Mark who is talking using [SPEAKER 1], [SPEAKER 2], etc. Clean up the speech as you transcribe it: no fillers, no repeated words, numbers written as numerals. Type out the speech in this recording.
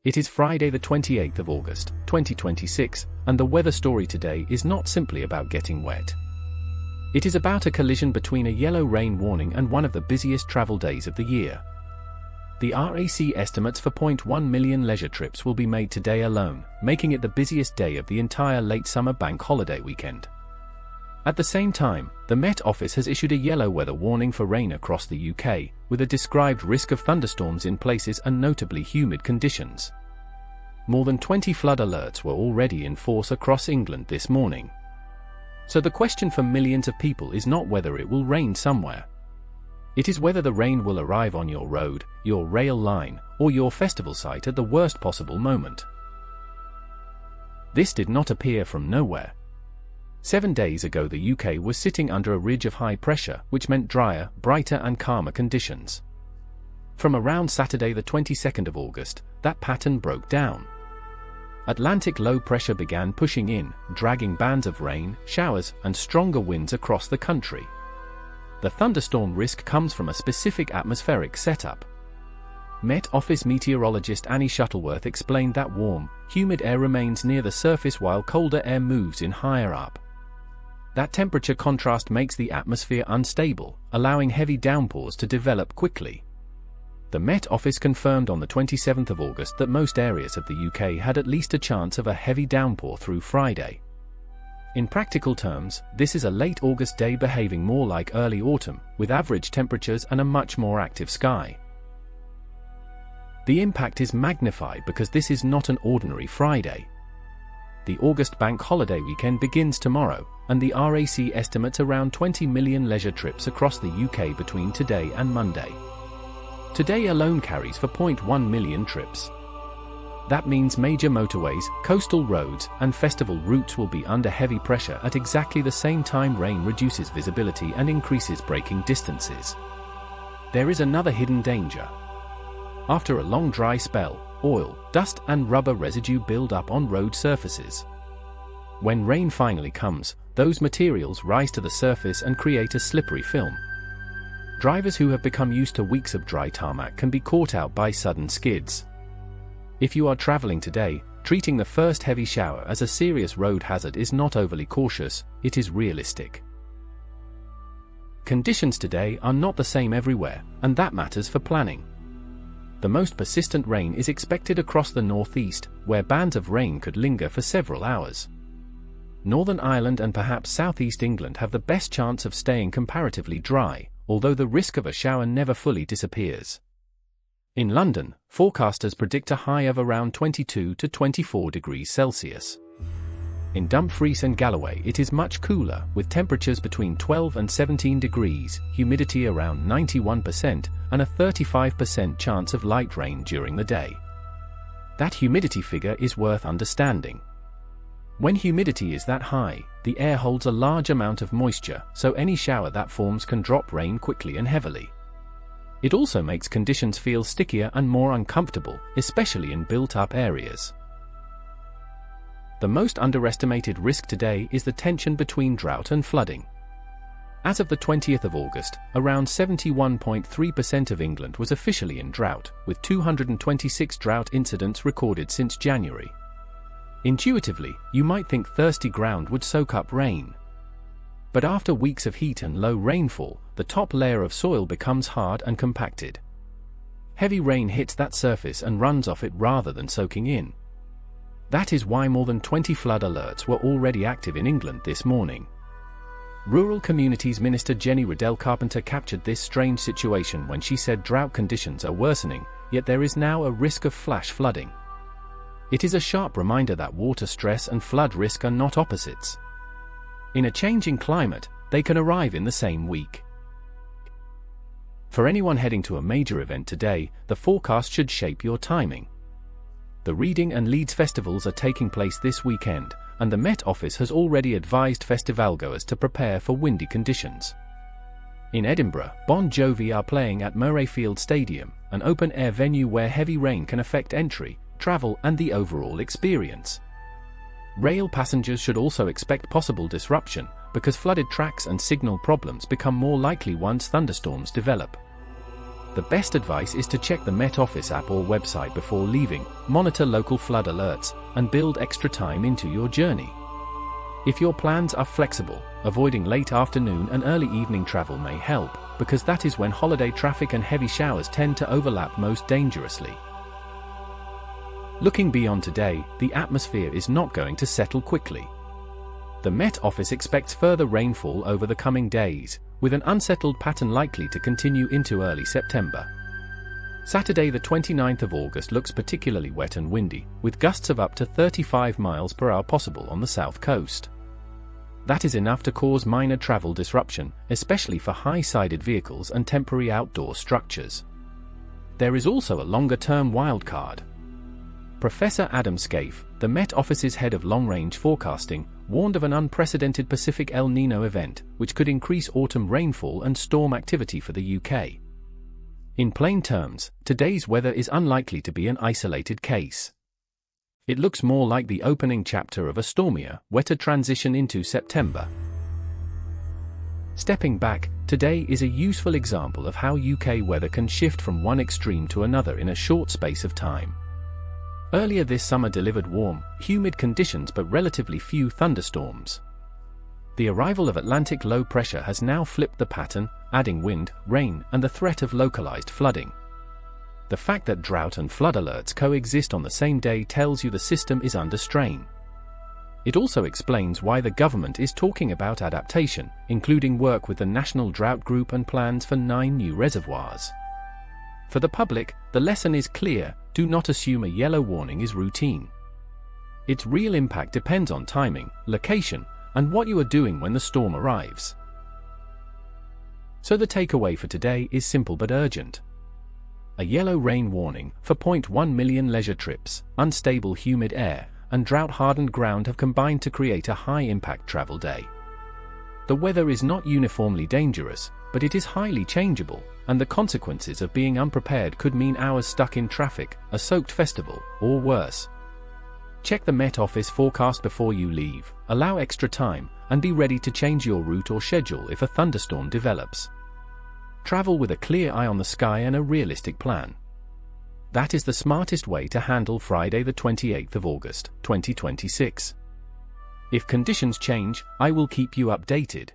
[SPEAKER 1] It is Friday the 28th of August, 2026, and the weather story today is not simply about getting wet. It is about a collision between a yellow rain warning and one of the busiest travel days of the year. The RAC estimates for 0.1 million leisure trips will be made today alone, making it the busiest day of the entire late summer bank holiday weekend. At the same time, the Met Office has issued a yellow weather warning for rain across the UK, with a described risk of thunderstorms in places and notably humid conditions. More than 20 flood alerts were already in force across England this morning. So the question for millions of people is not whether it will rain somewhere. It is whether the rain will arrive on your road, your rail line, or your festival site at the worst possible moment. This did not appear from nowhere. 7 days ago the UK was sitting under a ridge of high pressure, which meant drier, brighter and calmer conditions. From around Saturday the 22nd of August, that pattern broke down. Atlantic low pressure began pushing in, dragging bands of rain, showers and stronger winds across the country. The thunderstorm risk comes from a specific atmospheric setup. Met Office meteorologist Annie Shuttleworth explained that warm, humid air remains near the surface while colder air moves in higher up. That temperature contrast makes the atmosphere unstable, allowing heavy downpours to develop quickly. The Met Office confirmed on the 27th of August that most areas of the UK had at least a chance of a heavy downpour through Friday. In practical terms, this is a late August day behaving more like early autumn, with average temperatures and a much more active sky. The impact is magnified because this is not an ordinary Friday. The August bank holiday weekend begins tomorrow, and the RAC estimates around 20 million leisure trips across the UK between today and Monday. Today alone carries for 0.1 million trips. That means major motorways, coastal roads, and festival routes will be under heavy pressure at exactly the same time rain reduces visibility and increases braking distances. There is another hidden danger. After a long dry spell, oil, dust and rubber residue build up on road surfaces. When rain finally comes, those materials rise to the surface and create a slippery film. Drivers who have become used to weeks of dry tarmac can be caught out by sudden skids. If you are traveling today, treating the first heavy shower as a serious road hazard is not overly cautious, it is realistic. Conditions today are not the same everywhere, and that matters for planning. The most persistent rain is expected across the northeast, where bands of rain could linger for several hours. Northern Ireland and perhaps southeast England have the best chance of staying comparatively dry, although the risk of a shower never fully disappears. In London, forecasters predict a high of around 22 to 24 degrees Celsius. In Dumfries and Galloway it is much cooler, with temperatures between 12 and 17 degrees, humidity around 91%, and a 35% chance of light rain during the day. That humidity figure is worth understanding. When humidity is that high, the air holds a large amount of moisture, so any shower that forms can drop rain quickly and heavily. It also makes conditions feel stickier and more uncomfortable, especially in built-up areas. The most underestimated risk today is the tension between drought and flooding. As of the 20th of August, around 71.3% of England was officially in drought, with 226 drought incidents recorded since January. Intuitively, you might think thirsty ground would soak up rain. But after weeks of heat and low rainfall, the top layer of soil becomes hard and compacted. Heavy rain hits that surface and runs off it rather than soaking in. That is why more than 20 flood alerts were already active in England this morning. Rural Communities Minister Jenny Riddell-Carpenter captured this strange situation when she said drought conditions are worsening, yet there is now a risk of flash flooding. It is a sharp reminder that water stress and flood risk are not opposites. In a changing climate, they can arrive in the same week. For anyone heading to a major event today, the forecast should shape your timing. The Reading and Leeds festivals are taking place this weekend, and the Met Office has already advised festivalgoers to prepare for windy conditions. In Edinburgh, Bon Jovi are playing at Murrayfield Stadium, an open-air venue where heavy rain can affect entry, travel and the overall experience. Rail passengers should also expect possible disruption, because flooded tracks and signal problems become more likely once thunderstorms develop. The best advice is to check the Met Office app or website before leaving, monitor local flood alerts, and build extra time into your journey. If your plans are flexible, avoiding late afternoon and early evening travel may help, because that is when holiday traffic and heavy showers tend to overlap most dangerously. Looking beyond today, the atmosphere is not going to settle quickly. The Met Office expects further rainfall over the coming days, with an unsettled pattern likely to continue into early September. Saturday the 29th of August looks particularly wet and windy, with gusts of up to 35 miles per hour possible on the south coast. That is enough to cause minor travel disruption, especially for high-sided vehicles and temporary outdoor structures. There is also a longer-term wildcard. Professor Adam Scaife, the Met Office's head of long-range forecasting, warned of an unprecedented Pacific El Niño event, which could increase autumn rainfall and storm activity for the UK. In plain terms, today's weather is unlikely to be an isolated case. It looks more like the opening chapter of a stormier, wetter transition into September. Stepping back, today is a useful example of how UK weather can shift from one extreme to another in a short space of time. Earlier this summer delivered warm, humid conditions but relatively few thunderstorms. The arrival of Atlantic low pressure has now flipped the pattern, adding wind, rain, and the threat of localized flooding. The fact that drought and flood alerts coexist on the same day tells you the system is under strain. It also explains why the government is talking about adaptation, including work with the National Drought Group and plans for 9 new reservoirs. For the public, the lesson is clear: do not assume a yellow warning is routine. Its real impact depends on timing, location, and what you are doing when the storm arrives. So the takeaway for today is simple but urgent. A yellow rain warning for 0.1 million leisure trips, unstable humid air, and drought-hardened ground have combined to create a high-impact travel day. The weather is not uniformly dangerous, but it is highly changeable, and the consequences of being unprepared could mean hours stuck in traffic, a soaked festival, or worse. Check the Met Office forecast before you leave, allow extra time, and be ready to change your route or schedule if a thunderstorm develops. Travel with a clear eye on the sky and a realistic plan. That is the smartest way to handle Friday the 28th of August, 2026. If conditions change, I will keep you updated.